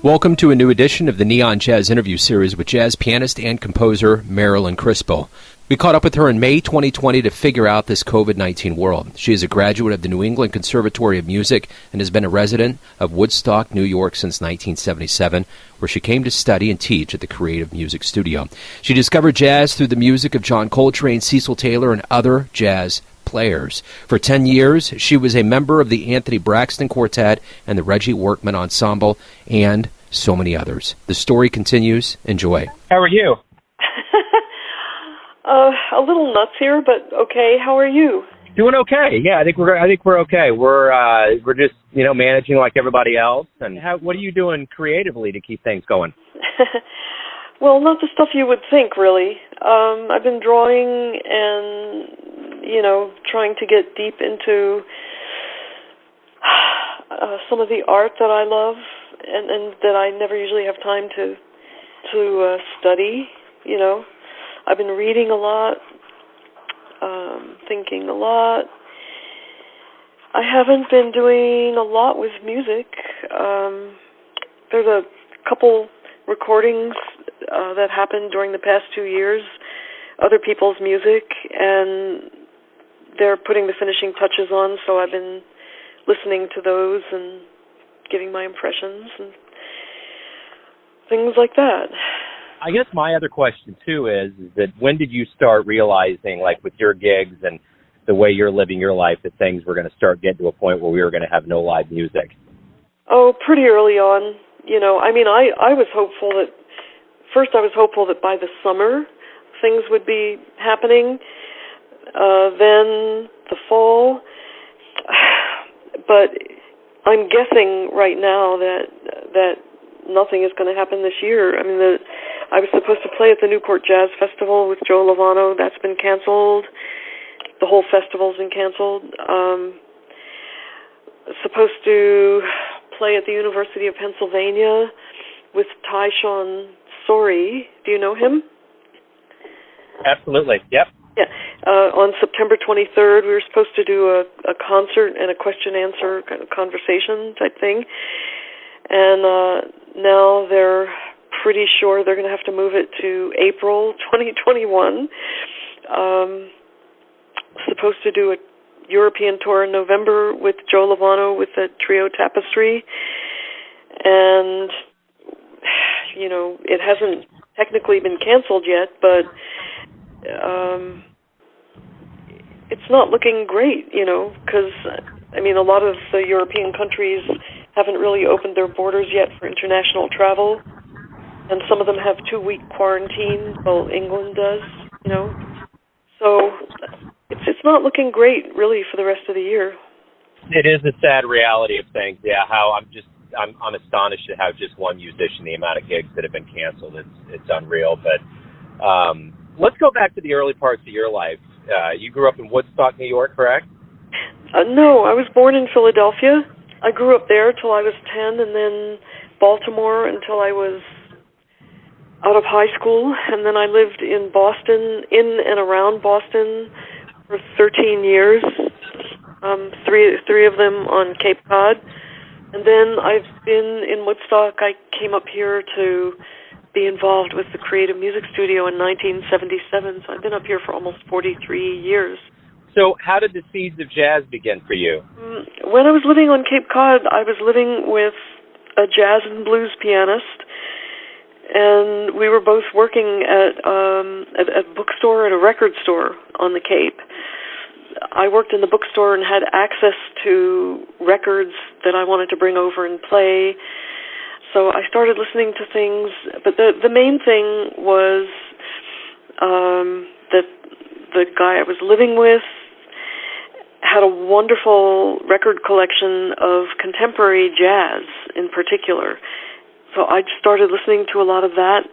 Welcome to a new edition of the Neon Jazz interview series with jazz pianist and composer Marilyn Crispell. We caught up with her in May 2020 to figure out this COVID-19 world. She is a graduate of the New England Conservatory of Music and has been a resident of Woodstock, New York since 1977, where she came to study and teach at the Creative Music Studio. She discovered jazz through the music of John Coltrane, Cecil Taylor, and other jazz players. For 10 years, she was a member of the Anthony Braxton Quartet and the Reggie Workman Ensemble, and so many others. The story continues. Enjoy. How are you? A little nuts here, but okay. How are you? Doing okay. Yeah, I think we're okay. We're just managing like everybody else. And what are you doing creatively to keep things going? Well, not the stuff you would think, really. I've been drawing and trying to get deep into some of the art that I love and that I never usually have time to study. I've been reading a lot, thinking a lot. I haven't been doing a lot with music. There's a couple recordings that happened during the past 2 years, other people's music, and they're putting the finishing touches on, so I've been listening to those and giving my impressions and things like that. I guess my other question, too, is that when did you start realizing, like with your gigs and the way you're living your life, that things were going to start getting to a point where we were going to have no live music? Oh, pretty early on. I was hopeful that by the summer things would be happening. Then the fall. But I'm guessing right now that nothing is going to happen this year. I was supposed to play at the Newport Jazz Festival with Joe Lovano. That's been canceled. The whole festival's been canceled. Supposed to play at the University of Pennsylvania with Tyshawn Sorey. Do you know him? Absolutely, yep. Yeah. On September 23rd, we were supposed to do a concert and a question-answer kind of conversation type thing. And now they're pretty sure they're going to have to move it to April 2021. Supposed to do a European tour in November with Joe Lovano with the Trio Tapestry. And, it hasn't technically been canceled yet, but it's not looking great, because, a lot of the European countries haven't really opened their borders yet for international travel, and some of them have 2-week quarantine. Well, England does, So it's not looking great, really, for the rest of the year. It is a sad reality of things. Yeah, I'm astonished at how just one musician, the amount of gigs that have been canceled. It's unreal. But let's go back to the early parts of your life. You grew up in Woodstock, New York, correct? No, I was born in Philadelphia. I grew up there till I was 10, and then Baltimore until I was out of high school, and then I lived in Boston, in and around Boston, for 13 years, three of them on Cape Cod. And then I've been in Woodstock. I came up here to be involved with the Creative Music Studio in 1977, so I've been up here for almost 43 years. So how did the seeds of jazz begin for you? When I was living on Cape Cod, I was living with a jazz and blues pianist, and we were both working at a bookstore and a record store on the Cape. I worked in the bookstore and had access to records that I wanted to bring over and play. So I started listening to things, but the main thing was that the guy I was living with had a wonderful record collection of contemporary jazz in particular. So I started listening to a lot of that,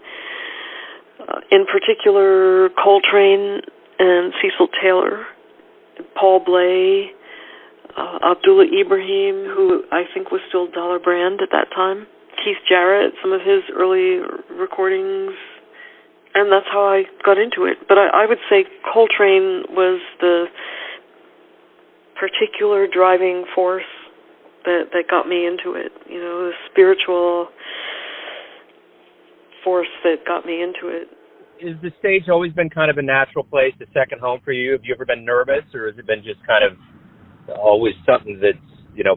in particular Coltrane and Cecil Taylor, Paul Bley, Abdullah Ibrahim, who I think was still Dollar Brand at that time, Keith Jarrett, some of his early recordings, and that's how I got into it. But I would say Coltrane was the particular driving force that got me into it, the spiritual force that got me into it. Is the stage always been kind of a natural place, a second home for you? Have you ever been nervous, or has it been just kind of always something that's,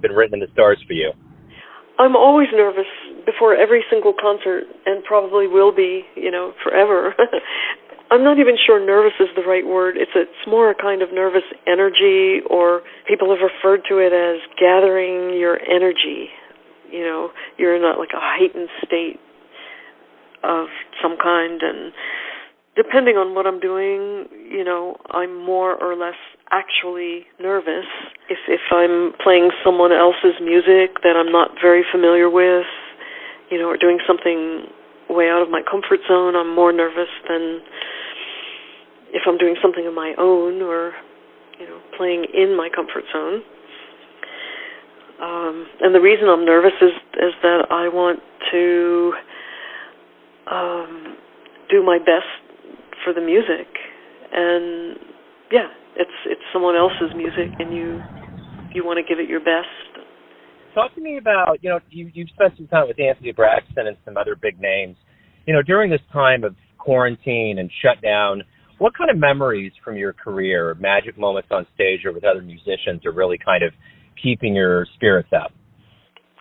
been written in the stars for you? I'm always nervous before every single concert, and probably will be, forever. I'm not even sure nervous is the right word. It's more a kind of nervous energy, or people have referred to it as gathering your energy. You're in like a heightened state of some kind, and depending on what I'm doing, I'm more or less actually nervous. If I'm playing someone else's music that I'm not very familiar with, or doing something way out of my comfort zone, I'm more nervous than if I'm doing something of my own or, playing in my comfort zone. And the reason I'm nervous is that I want to do my best for the music. And it's someone else's music, and you want to give it your best. Talk to me about, you've spent some time with Anthony Braxton and some other big names. During this time of quarantine and shutdown, what kind of memories from your career, magic moments on stage or with other musicians, are really kind of keeping your spirits up?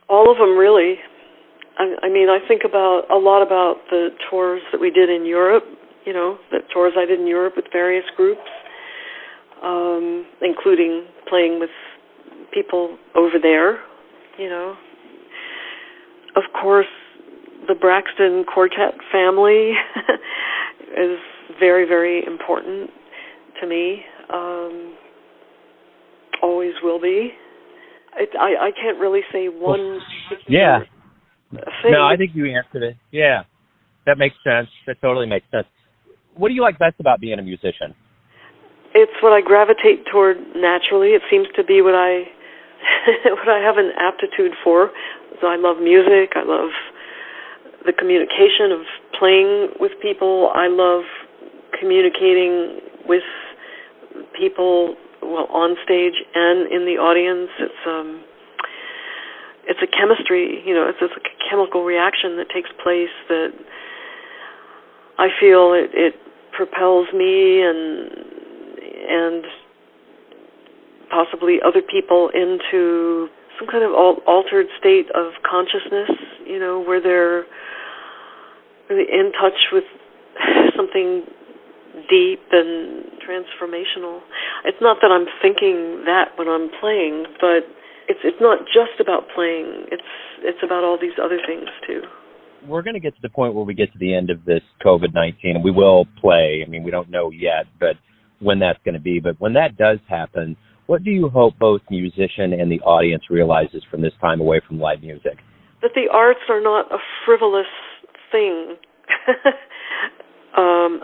All of them, really. I think a lot about the tours that we did in Europe, the tours I did in Europe with various groups, including playing with people over there, Of course, the Braxton Quartet family is very, very important to me. Always will be. I can't really say one particular thing. No, I think you answered it. Yeah, that makes sense. That totally makes sense. What do you like best about being a musician? It's what I gravitate toward naturally. It seems to be what I have an aptitude for. So I love music. I love the communication of playing with people. I love communicating with people, on stage and in the audience. It's a chemistry, it's like a chemical reaction that takes place that I feel it propels me and possibly other people into some kind of altered state of consciousness, where they're really in touch with something deep and transformational. It's not that I'm thinking that when I'm playing, but it's not just about playing. It's about all these other things too. We're going to get to the point where we get to the end of this COVID-19, and we will play. We don't know yet, but when that's going to be. But when that does happen, what do you hope both musician and the audience realizes from this time away from live music? That the arts are not a frivolous thing,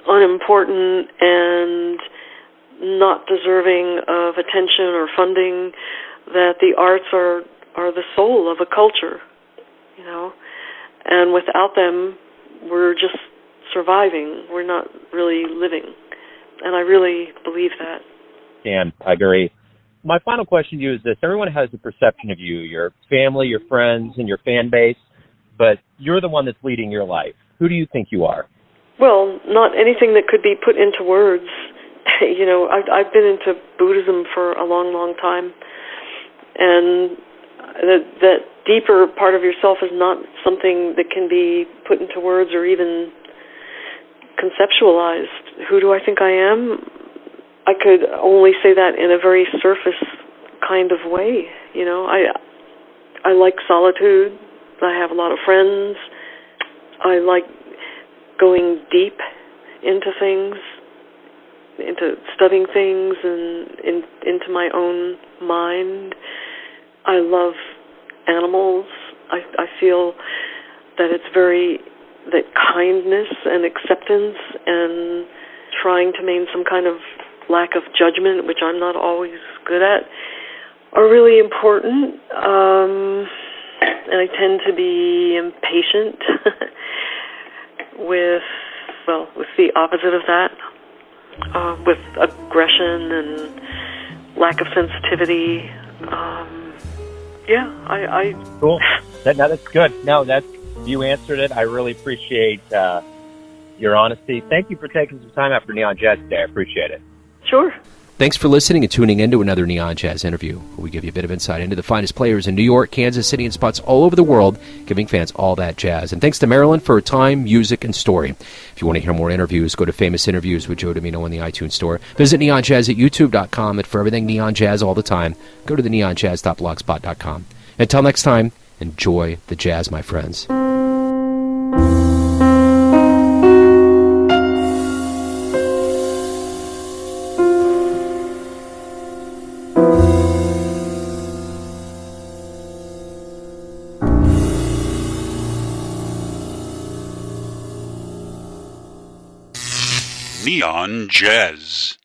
unimportant and not deserving of attention or funding, that the arts are the soul of a culture, and without them, we're just surviving. We're not really living. And I really believe that. Dan, I agree. My final question to you is this. Everyone has a perception of you, your family, your friends, and your fan base, but you're the one that's leading your life. Who do you think you are? Well, not anything that could be put into words. I've been into Buddhism for a long, long time, and that deeper part of yourself is not something that can be put into words or even conceptualized. Who do I think I am? I could only say that in a very surface kind of way. I like solitude. I have a lot of friends. I like going deep into things, into studying things and into my own mind. I love animals. I feel that that kindness and acceptance and trying to maintain some kind of lack of judgment, which I'm not always good at, are really important. And I tend to be impatient with the opposite of that, with aggression and lack of sensitivity. Cool. That's good. No, You answered it. I really appreciate your honesty. Thank you for taking some time after Neon Jazz Day. I appreciate it. Sure. Thanks for listening and tuning in to another Neon Jazz interview, where we give you a bit of insight into the finest players in New York, Kansas City, and spots all over the world, giving fans all that jazz. And thanks to Marilyn for her time, music, and story. If you want to hear more interviews, go to Famous Interviews with Joe Domino in the iTunes Store. Visit neonjazz at youtube.com, and for everything Neon Jazz all the time, go to the neonjazz.blogspot.com. Until next time, enjoy the jazz, my friends. Neon Jazz.